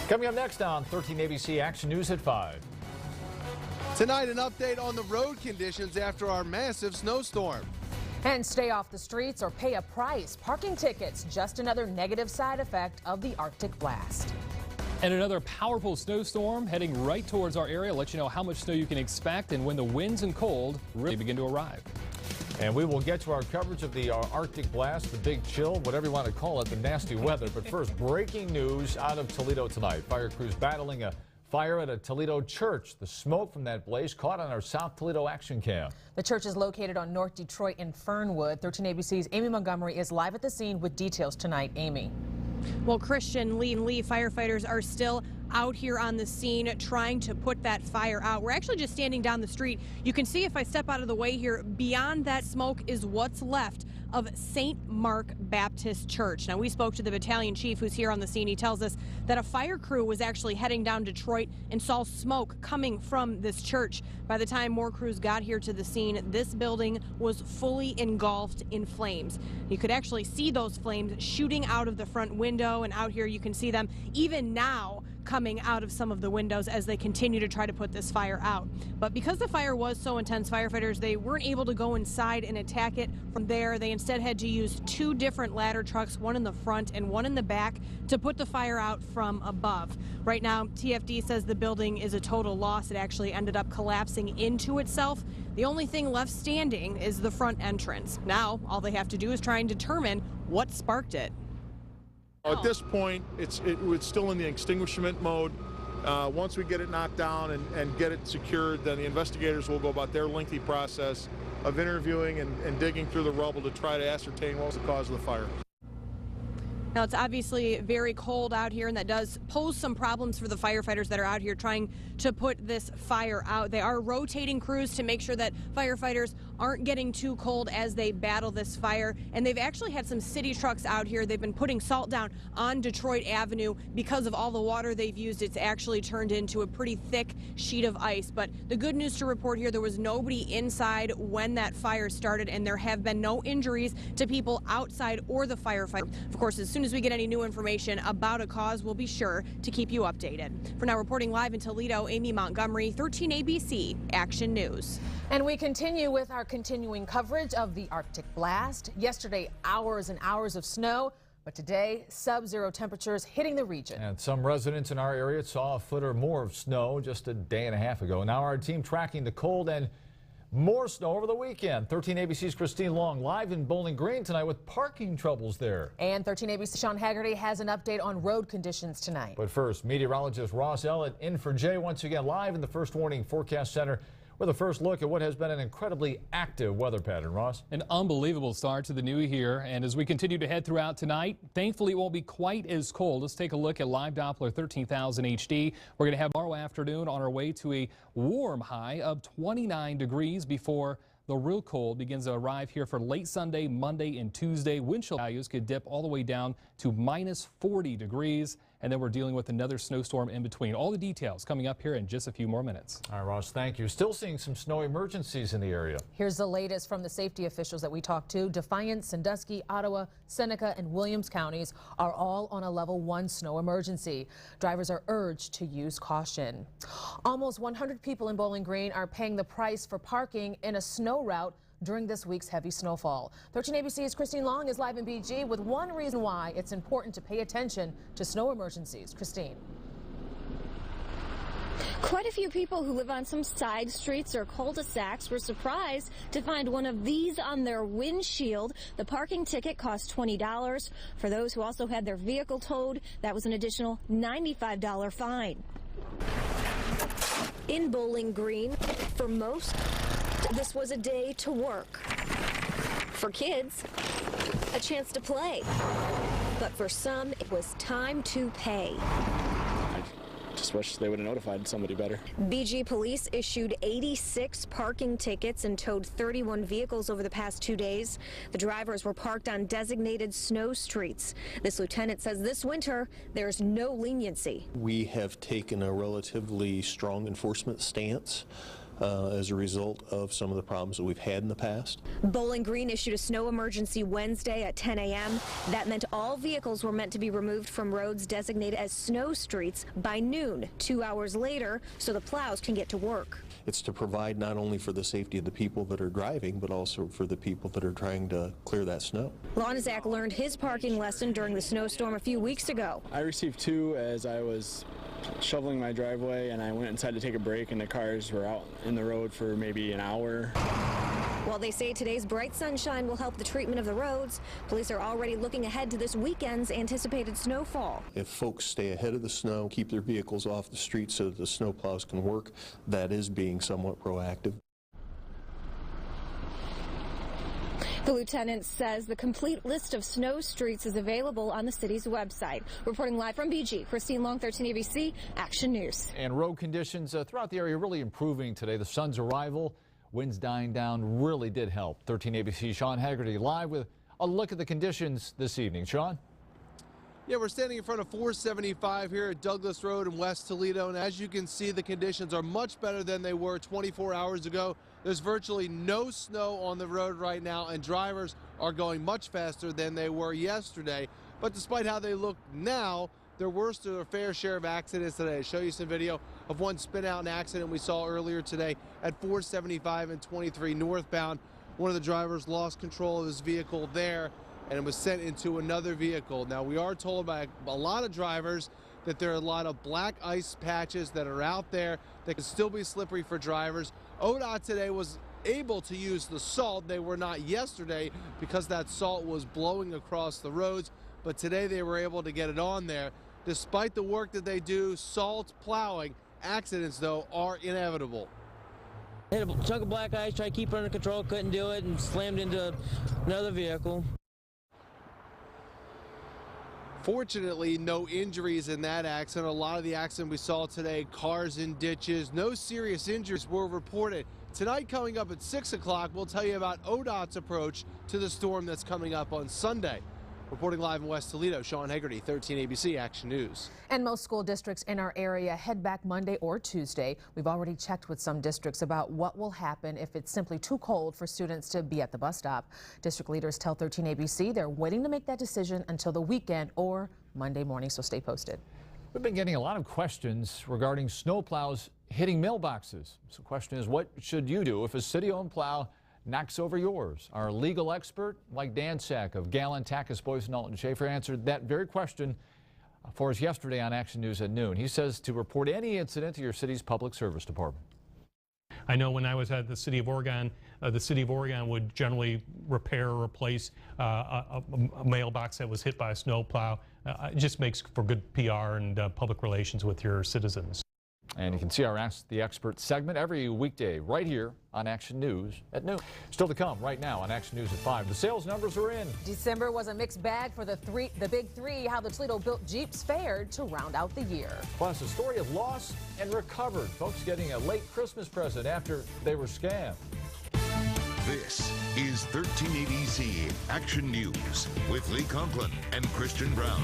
Coming up next on 13 ABC Action News at 5. Tonight, an update on the road conditions after our massive snowstorm. And stay off the streets or pay a price. Parking tickets, just another negative side effect of the Arctic blast. And another powerful snowstorm heading right towards our area. Let you know how much snow you can expect and when the winds and cold really begin to arrive. And we will get to our coverage of the Arctic blast, the big chill, whatever you want to call it, the nasty weather. But first, breaking news out of Toledo tonight. Fire crews battling a fire at a Toledo church. The smoke from that blaze caught on our South Toledo action cam. The church is located on North Detroit in Fernwood. 13 ABC's Amy Montgomery is live at the scene with details tonight. Amy. Well, Christian, Lee and Lee firefighters are still out here on the scene trying to put that fire out. We're actually just standing down the street. You can see if I step out of the way here, beyond that smoke is what's left of St. Mark Baptist Church. Now, we spoke to the battalion chief who's here on the scene. He tells us that a fire crew was actually heading down Detroit and saw smoke coming from this church. By the time more crews got here to the scene, this building was fully engulfed in flames. You could actually see those flames shooting out of the front window, and out here you can see them even now coming out of some of the windows as they continue to try to put this fire out. But because the fire was so intense, firefighters, they weren't able to go inside and attack it from there. They instead had to use two different ladder trucks, one in the front and one in the back, to put the fire out from above. Right now, TFD says the building is a total loss. It actually ended up collapsing into itself. The only thing left standing is the front entrance. Now, all they have to do is try and determine what sparked it. At this point, it's still in the extinguishment mode. Once we get it knocked down and get it secured, then the investigators will go about their lengthy process of interviewing and digging through the rubble to try to ascertain what was the cause of the fire. Now, it's obviously very cold out here, and that does pose some problems for the firefighters that are out here trying to put this fire out. They are rotating crews to make sure that firefighters aren't getting too cold as they battle this fire. And they've actually had some city trucks out here. They've been putting salt down on Detroit Avenue because of all the water they've used. It's actually turned into a pretty thick sheet of ice. But the good news to report here, there was nobody inside when that fire started, and there have been no injuries to people outside or the firefighter. Of course, as soon as we get any new information about a cause, we'll be sure to keep you updated. For now, reporting live in Toledo, Amy Montgomery, 13 ABC Action News. And we continue with our continuing coverage of the Arctic blast. Yesterday, hours and hours of snow, but today, sub-zero temperatures hitting the region. And some residents in our area saw a foot or more of snow just a day and a half ago. Now our team tracking the cold and more snow over the weekend. 13 ABC's Christine Long live in Bowling Green tonight with parking troubles there. And 13 ABC Sean Haggerty has an update on road conditions tonight. But first, meteorologist Ross Ellett in for Jay once again live in the First Warning Forecast Center with a first look at what has been an incredibly active weather pattern. Ross? An unbelievable start to the new year, and as we continue to head throughout tonight, thankfully it won't be quite as cold. Let's take a look at live Doppler 13,000 HD. We're going to have tomorrow afternoon on our way to a warm high of 29 degrees before the real cold begins to arrive here for late Sunday, Monday, and Tuesday. Wind chill values could dip all the way down to minus 40 degrees. And then we're dealing with another snowstorm in between. All the details coming up here in just a few more minutes. All right, Ross, thank you. Still seeing some snow emergencies in the area. Here's the latest from the safety officials that we talked to. Defiant, Sandusky, Ottawa, Seneca, and Williams counties are all on a level 1 snow emergency. Drivers are urged to use caution. Almost 100 people in Bowling Green are paying the price for parking in a snow route during this week's heavy snowfall. 13 ABC's Christine Long is live in BG with one reason why it's important to pay attention to snow emergencies. Christine. Quite a few people who live on some side streets or cul-de-sacs were surprised to find one of these on their windshield. The parking ticket cost $20. For those who also had their vehicle towed, that was an additional $95 fine. In Bowling Green, for most, this was a day to work. For kids, a chance to play. But for some, it was time to pay. I just wish they would have notified somebody better. BG police issued 86 parking tickets and towed 31 vehicles over the past 2 days. The drivers were parked on designated snow streets. This lieutenant says this winter, there's no leniency. We have taken a relatively strong enforcement stance. as a result of some of the problems that we've had in the past. Bowling Green issued a snow emergency Wednesday at 10 a.m. That meant all vehicles were meant to be removed from roads designated as snow streets by noon, 2 hours later, so the plows can get to work. It's to provide not only for the safety of the people that are driving, but also for the people that are trying to clear that snow. Lonzak learned his parking lesson during the snowstorm a few weeks ago. I received 2 as I was shoveling my driveway, and I went inside to take a break, and the cars were out in the road for maybe an hour. While they say today's bright sunshine will help the treatment of the roads, police are already looking ahead to this weekend's anticipated snowfall. If folks stay ahead of the snow, keep their vehicles off the street so that the snow plows can work, that is being somewhat proactive. The lieutenant says the complete list of snow streets is available on the city's website. Reporting live from BG, Christine Long, 13 ABC, Action News. And road conditions throughout the area really improving today. The sun's arrival, winds dying down really did help. 13 ABC, Sean Haggerty live with a look at the conditions this evening. Sean? Yeah, we're standing in front of 475 here at Douglas Road in West Toledo, and as you can see, the conditions are much better than they were 24 hours ago. There's virtually no snow on the road right now, and drivers are going much faster than they were yesterday. But despite how they look now, there were still a fair share of accidents today. I'll show you some video of one spin-out accident we saw earlier today at 475 and 23 northbound. One of the drivers lost control of his vehicle there, and it was sent into another vehicle. Now, we are told by a lot of drivers that there are a lot of black ice patches that are out there that can still be slippery for drivers. ODOT today was able to use the salt. They were not yesterday because that salt was blowing across the roads, but today they were able to get it on there. Despite the work that they do, salt plowing, accidents, though, are inevitable. Hit a chunk of black ice, tried to keep it under control, couldn't do it, and slammed into another vehicle. Fortunately, no injuries in that accident. A lot of the accident we saw today, cars in ditches, no serious injuries were reported. Tonight, coming up at 6 o'clock, we'll tell you about ODOT's approach to the storm that's coming up on Sunday. Reporting live in West Toledo, Sean Haggerty, 13 ABC Action News. And most school districts in our area head back Monday or Tuesday. We've already checked with some districts about what will happen if it's simply too cold for students to be at the bus stop. District leaders tell 13 ABC they're waiting to make that decision until the weekend or Monday morning, so stay posted. We've been getting a lot of questions regarding snowplows hitting mailboxes. So the question is, what should you do if a city-owned plow knocks over yours? Our legal expert, Mike Dansack of Gallon, Tackus, Boyce, Alton Schaefer, answered that very question for us yesterday on Action News at noon. He says to report any incident to your city's public service department. I know when I was at the City of Oregon would generally repair or replace a mailbox that was hit by a snowplow. It just makes for good PR and public relations with your citizens. And you can see our Ask the Expert segment every weekday right here on Action News at noon. Still to come right now on Action News at 5. The sales numbers are in. December was a mixed bag for the big three, how the Toledo-built Jeeps fared to round out the year. Plus, a story of loss and recovered. Folks getting a late Christmas present after they were scammed. This is 1380Z Action News with Lee Conklin and Christian Brown.